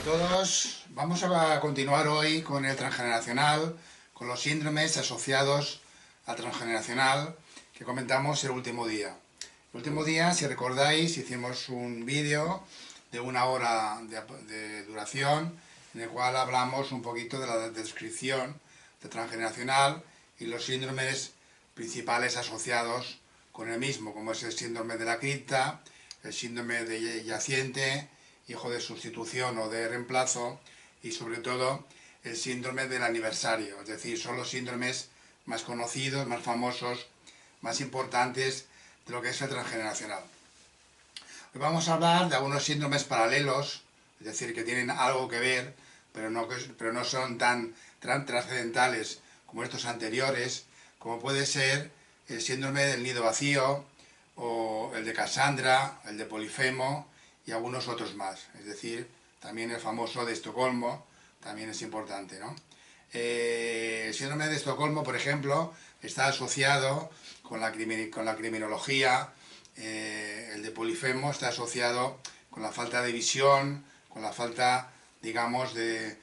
todos, vamos a continuar hoy con el transgeneracional, con los síndromes asociados al transgeneracional que comentamos el último día. El último día, si recordáis, hicimos un vídeo de 1 hora de duración en el cual hablamos un poquito de la descripción de transgeneracional y los síndromes principales asociados con el mismo, como es el síndrome de la cripta, el síndrome de yaciente, hijo de sustitución o de reemplazo, y sobre todo el síndrome del aniversario, es decir, son los síndromes más conocidos, más famosos, más importantes de lo que es el transgeneracional. Hoy vamos a hablar de algunos síndromes paralelos, es decir, que tienen algo que ver, pero no son tan trascendentales como estos anteriores, como puede ser el síndrome del nido vacío, o el de Cassandra, el de Polifemo y algunos otros más. Es decir, también el famoso de Estocolmo también es importante, ¿no? El síndrome de Estocolmo, por ejemplo, está asociado con la criminología, el de Polifemo está asociado con la falta de visión, con la falta, digamos, de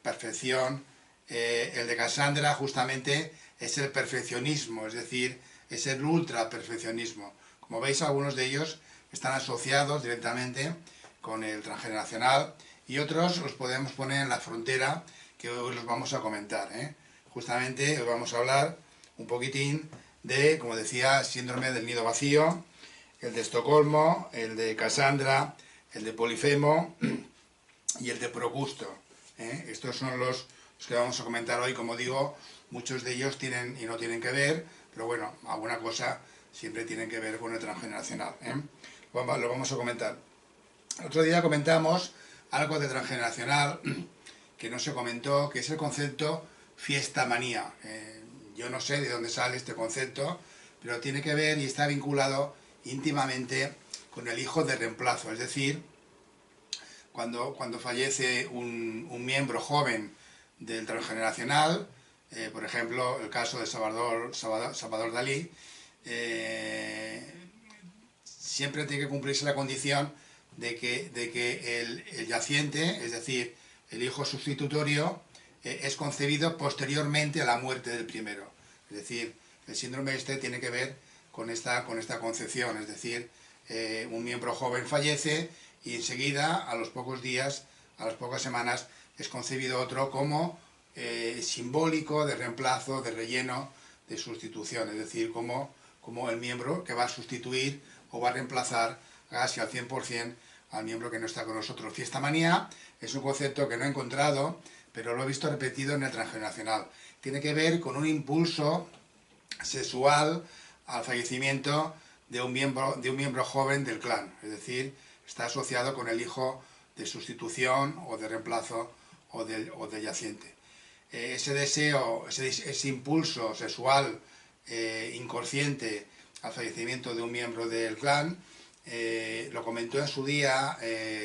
perfección. El de Cassandra justamente es el perfeccionismo, es decir, es el ultra perfeccionismo. Como veis, algunos de ellos están asociados directamente con el transgeneracional y otros los podemos poner en la frontera, que hoy los vamos a comentar, ¿eh? Justamente hoy vamos a hablar un poquitín de, como decía, síndrome del nido vacío, el de Estocolmo, el de Cassandra, el de Polifemo y el de Procusto, ¿eh? Estos son los que vamos a comentar hoy. Como digo, muchos de ellos tienen y no tienen que ver, pero bueno, alguna cosa siempre tienen que ver con el transgeneracional, ¿eh? Lo vamos a comentar. El otro día comentamos algo de transgeneracional que no se comentó, que es el concepto fiesta manía. Yo no sé de dónde sale este concepto, pero tiene que ver y está vinculado íntimamente con el hijo de reemplazo, es decir, cuando fallece un miembro joven del transgeneracional, por ejemplo, el caso de Salvador Dalí, siempre tiene que cumplirse la condición de que el yaciente, es decir, el hijo sustitutorio, es concebido posteriormente a la muerte del primero. Es decir, el síndrome este tiene que ver con esta concepción, es decir, un miembro joven fallece y enseguida, a los pocos días, a las pocas semanas, es concebido otro como simbólico de reemplazo, de relleno, de sustitución, es decir, como el miembro que va a sustituir o va a reemplazar casi al 100% al miembro que no está con nosotros. Fiesta manía es un concepto que no he encontrado, pero lo he visto repetido en el transgeneracional. Tiene que ver con un impulso sexual al fallecimiento de un miembro joven del clan, es decir, está asociado con el hijo de sustitución o de reemplazo o de yaciente. Ese deseo, ese impulso sexual inconsciente al fallecimiento de un miembro del clan, lo comentó en su día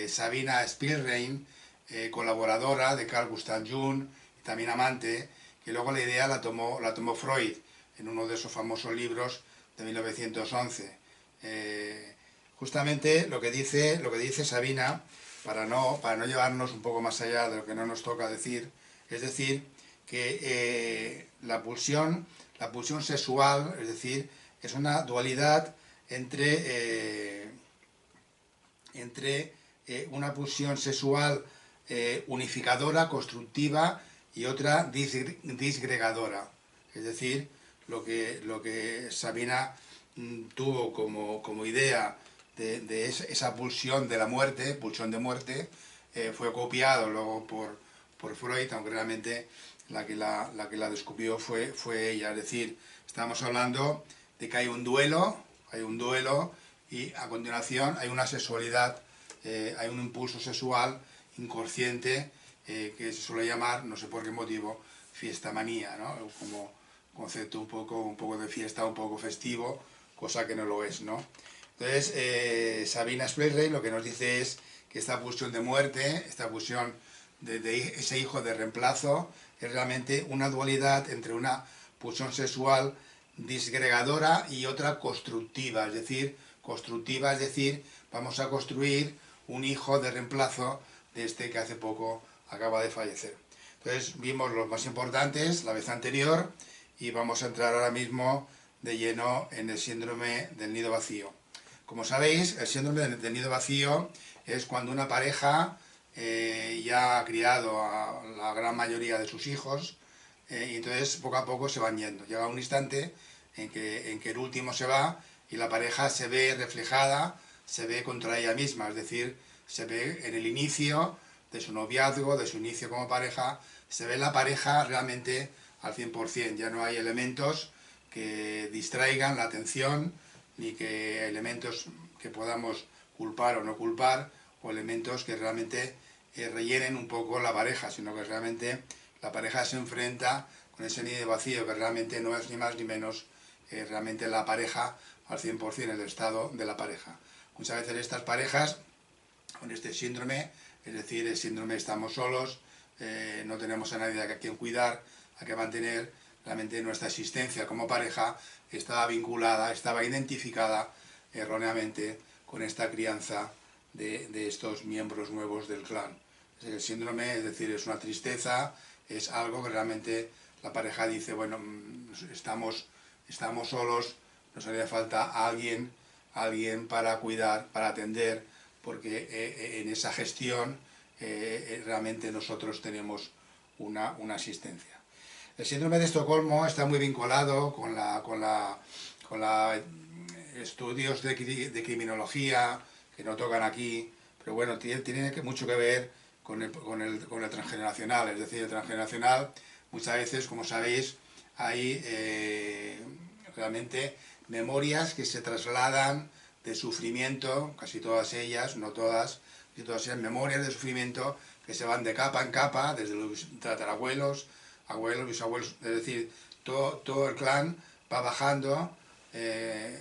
Sabina Spielrein, colaboradora de Carl Gustav Jung y también amante, que luego la idea la tomó Freud en uno de esos famosos libros de 1911. Justamente lo que dice Sabina, para no llevarnos un poco más allá de lo que no nos toca decir, es decir, que la pulsión sexual, es decir, es una dualidad entre una pulsión sexual unificadora, constructiva, y otra disgregadora. Es decir, lo que Sabina tuvo como idea de esa pulsión de la muerte, pulsión de muerte, fue copiado luego por Freud, aunque realmente la que la descubrió fue ella. Es decir, estamos hablando de que hay un duelo y a continuación hay una sexualidad, hay un impulso sexual inconsciente que se suele llamar, no sé por qué motivo, fiesta manía, ¿no? Como concepto un poco de fiesta, un poco festivo, cosa que no lo es, ¿no? Entonces, Sabina Spielrein lo que nos dice es que esta pulsión de muerte, esta pulsión de ese hijo de reemplazo, es realmente una dualidad entre una pulsión sexual disgregadora y otra constructiva, es decir, vamos a construir un hijo de reemplazo de este que hace poco acaba de fallecer. Entonces vimos los más importantes la vez anterior y vamos a entrar ahora mismo de lleno en el síndrome del nido vacío. Como sabéis, el síndrome del nido vacío es cuando una pareja ya ha criado a la gran mayoría de sus hijos y entonces poco a poco se van yendo. Llega un instante en que el último se va y la pareja se ve reflejada, se ve contra ella misma, es decir, se ve en el inicio de su noviazgo, de su inicio como pareja, se ve la pareja realmente al 100%, ya no hay elementos que distraigan la atención, ni que elementos que podamos culpar o no culpar, o elementos que realmente rellenen un poco la pareja, sino que realmente la pareja se enfrenta con ese nido vacío que realmente no es ni más ni menos realmente la pareja al 100%, el estado de la pareja. Muchas veces estas parejas con este síndrome, es decir, el síndrome estamos solos, no tenemos a nadie a quien cuidar, a quien mantener, realmente nuestra existencia como pareja estaba vinculada, estaba identificada erróneamente con esta crianza de estos miembros nuevos del clan. El síndrome, es decir, es una tristeza, es algo que realmente la pareja dice, bueno, estamos solos, nos haría falta alguien para cuidar, para atender, porque en esa gestión realmente nosotros tenemos una asistencia. El síndrome de Estocolmo está muy vinculado con estudios de criminología que no tocan aquí, pero bueno, tiene mucho que ver con el transgeneracional, es decir, el transgeneracional muchas veces, como sabéis, hay realmente memorias que se trasladan de sufrimiento, casi todas ellas, no todas, casi todas ellas, memorias de sufrimiento que se van de capa en capa, desde los tatarabuelos, abuelos, bisabuelos, es decir, todo el clan va bajando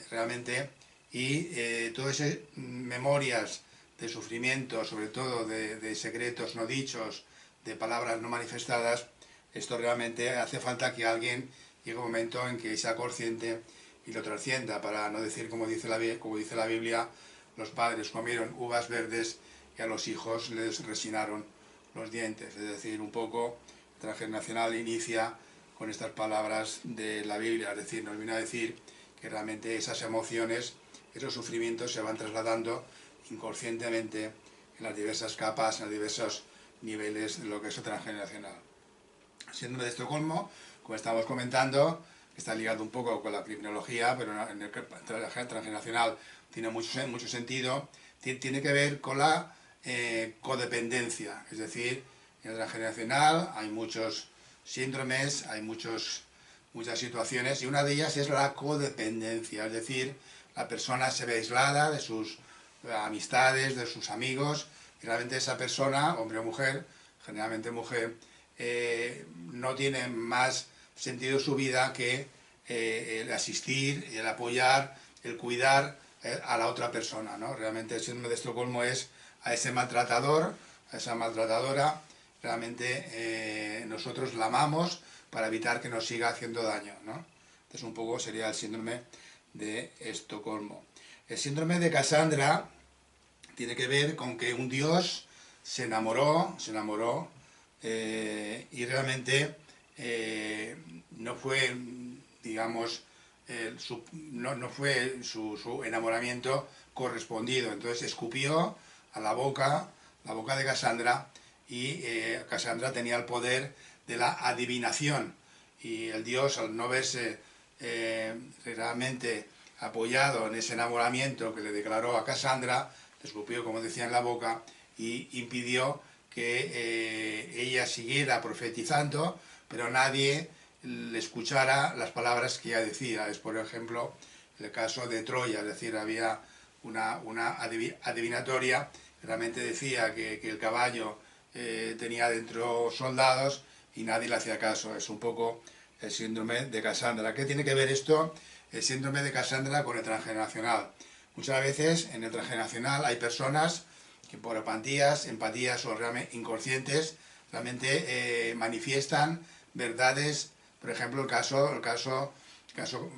realmente y todas esas memorias de sufrimiento, sobre todo de secretos no dichos, de palabras no manifestadas, esto realmente hace falta que alguien llegue un momento en que sea consciente y lo trascienda, para no decir como dice la Biblia, los padres comieron uvas verdes y a los hijos les resinaron los dientes, es decir, un poco transgeneracional inicia con estas palabras de la Biblia, es decir, nos viene a decir que realmente esas emociones, esos sufrimientos se van trasladando inconscientemente en las diversas capas, en los diversos niveles de lo que es el transgeneracional. El síndrome de Estocolmo, como estamos comentando, está ligado un poco con la criminología, pero en el transgeneracional tiene mucho sentido, tiene que ver con la codependencia, es decir, en el transgeneracional hay muchos síndromes, hay muchas situaciones y una de ellas es la codependencia, es decir, la persona se ve aislada de sus amistades, de sus amigos y realmente esa persona, hombre o mujer, generalmente mujer, no tiene más sentido su vida que el asistir, el apoyar, el cuidar a la otra persona, ¿no? Realmente el síndrome de Estocolmo es a ese maltratador, a esa maltratadora, realmente nosotros la amamos para evitar que nos siga haciendo daño, ¿no? Entonces un poco sería el síndrome de Estocolmo. El síndrome de Cassandra tiene que ver con que un dios se enamoró y realmente no fue, digamos, no fue su enamoramiento correspondido. Entonces escupió a la boca de Cassandra y Cassandra tenía el poder de la adivinación y el dios, al no verse realmente apoyado en ese enamoramiento que le declaró a Cassandra, le escupió, como decía, en la boca y impidió que ella siguiera profetizando, pero nadie le escuchara las palabras que ella decía. Es, por ejemplo, el caso de Troya, es decir, había una adivinatoria que realmente decía que el caballo tenía dentro soldados y nadie le hacía caso. Es un poco el síndrome de Cassandra. ¿Qué tiene que ver esto, el síndrome de Cassandra, con el transgeneracional? Muchas veces en el transgeneracional hay personas que por empatías o realmente inconscientes realmente manifiestan verdades. Por ejemplo, el caso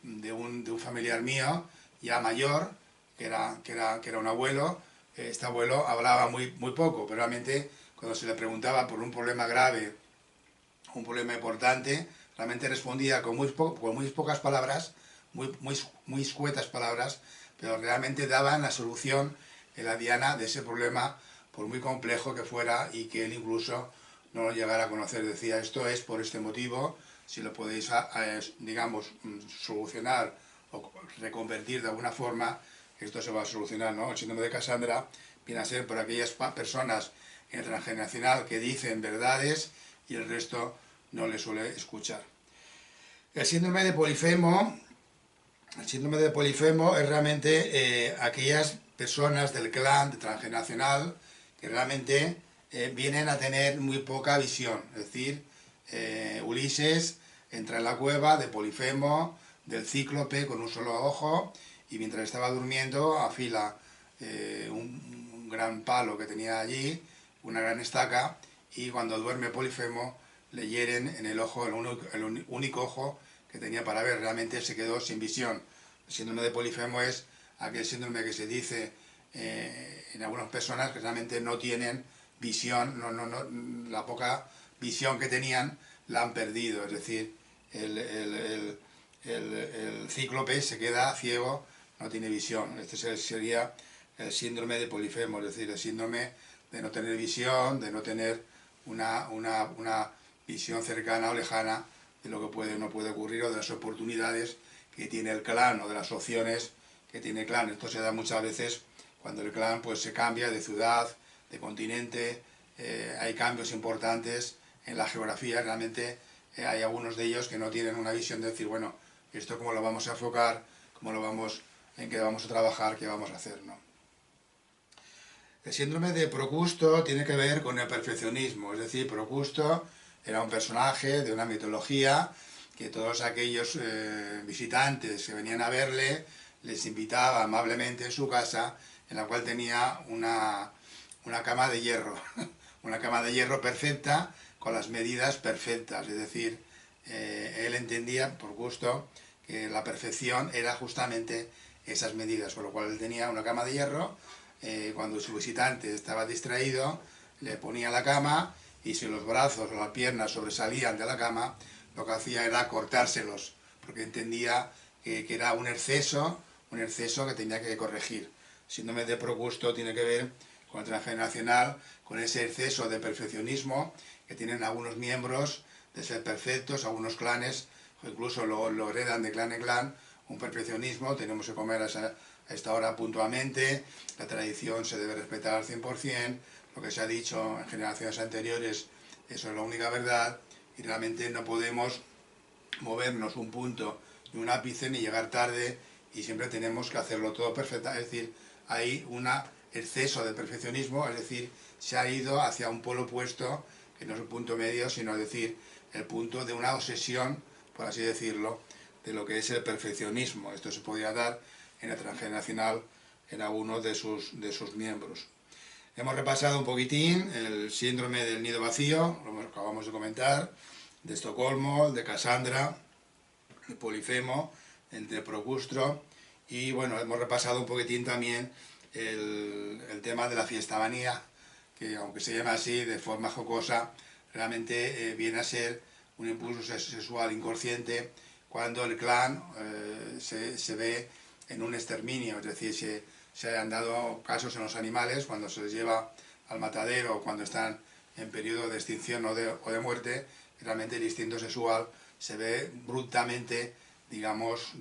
de un familiar mío ya mayor, que era un abuelo, este abuelo hablaba muy poco, pero realmente cuando se le preguntaba por un problema grave, un problema importante, realmente respondía con muy pocas palabras, muy escuetas palabras, pero realmente daban la solución en la diana de ese problema, por muy complejo que fuera y que él incluso no lo llegara a conocer. Decía, esto es por este motivo, si lo podéis, digamos, solucionar o reconvertir de alguna forma, esto se va a solucionar, ¿no? El síndrome de Cassandra viene a ser por aquellas personas en el transgeneracional que dicen verdades y el resto no le suele escuchar. El síndrome de Polifemo, es realmente aquellas personas del clan transgeneracional que realmente vienen a tener muy poca visión. Es decir, Ulises entra en la cueva de Polifemo, del cíclope con un solo ojo, y mientras estaba durmiendo afila un gran palo que tenía allí, una gran estaca, y cuando duerme Polifemo le hieren en el ojo, el único ojo que tenía para ver. Realmente se quedó sin visión. El síndrome de Polifemo es aquel síndrome que se dice en algunas personas que realmente no tienen visión, la poca visión que tenían la han perdido. Es decir, el cíclope se queda ciego, no tiene visión. Este sería el síndrome de Polifemo, es decir, el síndrome de no tener visión, de no tener una visión cercana o lejana de lo que puede o no puede ocurrir, o de las oportunidades que tiene el clan, o de las opciones que tiene el clan. Esto se da muchas veces cuando el clan pues se cambia de ciudad, de continente, hay cambios importantes en la geografía. Realmente hay algunos de ellos que no tienen una visión de decir, bueno, esto cómo lo vamos a enfocar, en qué vamos a trabajar, qué vamos a hacer, ¿no? El síndrome de Procusto tiene que ver con el perfeccionismo, es decir, Procusto era un personaje de una mitología que todos aquellos visitantes que venían a verle les invitaba amablemente en su casa, en la cual tenía una cama de hierro, una cama de hierro perfecta, con las medidas perfectas. Es decir, él entendía, Procusto, que la perfección era justamente esas medidas, con lo cual él tenía una cama de hierro. Cuando su visitante estaba distraído, le ponía la cama, y si los brazos o las piernas sobresalían de la cama, lo que hacía era cortárselos, porque entendía que era un exceso que tenía que corregir. Síndrome de Procusto tiene que ver con el transgeneracional, con ese exceso de perfeccionismo que tienen algunos miembros de ser perfectos, algunos clanes, o incluso lo heredan de clan en clan, un perfeccionismo, tenemos que comer a esta hora puntualmente, la tradición se debe respetar al 100%, lo que se ha dicho en generaciones anteriores, eso es la única verdad, y realmente no podemos movernos un punto ni un ápice ni llegar tarde, y siempre tenemos que hacerlo todo perfecto. Es decir, hay un exceso de perfeccionismo, es decir, se ha ido hacia un polo opuesto, que no es el punto medio, sino es decir, el punto de una obsesión, por así decirlo, de lo que es el perfeccionismo. Esto se podría dar en el transgeneracional en alguno de sus miembros. Hemos repasado un poquitín el síndrome del nido vacío, lo acabamos de comentar, de Estocolmo, de Cassandra, de Polifemo, el de Procustro, y bueno, hemos repasado un poquitín también el tema de la fiesta manía, que aunque se llama así de forma jocosa, realmente viene a ser un impulso sexual inconsciente cuando el clan se ve en un exterminio. Es decir, se han dado casos en los animales cuando se les lleva al matadero o cuando están en periodo de extinción o de muerte. Realmente el instinto sexual se ve brutalmente, digamos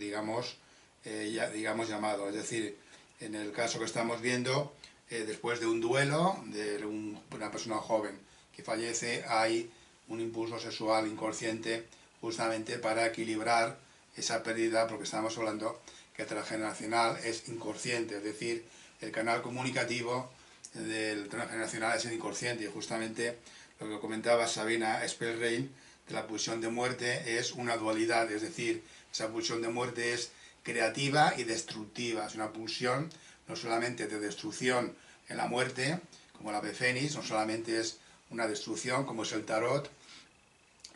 llamado. Es decir, en el caso que estamos viendo, después de un duelo de una persona joven que fallece, hay un impulso sexual inconsciente justamente para equilibrar esa pérdida, porque estamos hablando que el transgeneracional es inconsciente, es decir, el canal comunicativo del transgeneracional es el inconsciente, y justamente lo que comentaba Sabina Spellrein de la pulsión de muerte es una dualidad, es decir, esa pulsión de muerte es creativa y destructiva, es una pulsión no solamente de destrucción en la muerte, como la ave fénix, no solamente es una destrucción como es el tarot.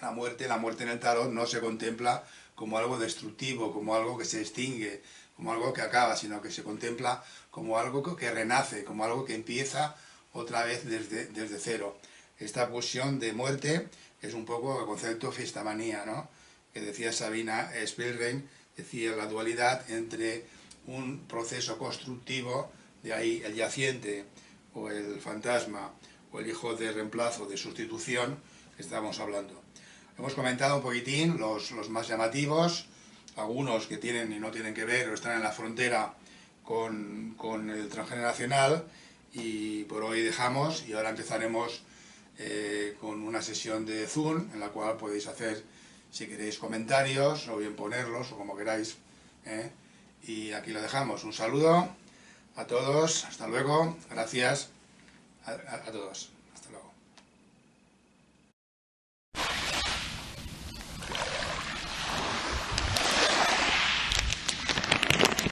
La muerte en el tarot no se contempla como algo destructivo, como algo que se extingue, como algo que acaba, sino que se contempla como algo que renace, como algo que empieza otra vez desde cero. Esta pulsión de muerte es un poco el concepto fiestamanía, ¿no? Que decía Sabina Spielrein, decía la dualidad entre un proceso constructivo, de ahí el yaciente o el fantasma o el hijo de reemplazo, de sustitución, que estamos hablando. Hemos comentado un poquitín los más llamativos, algunos que tienen y no tienen que ver o están en la frontera con el transgeneracional, y por hoy dejamos y ahora empezaremos con una sesión de Zoom en la cual podéis hacer, si queréis, comentarios o bien ponerlos o como queráis, y aquí lo dejamos. Un saludo a todos, hasta luego, gracias a todos.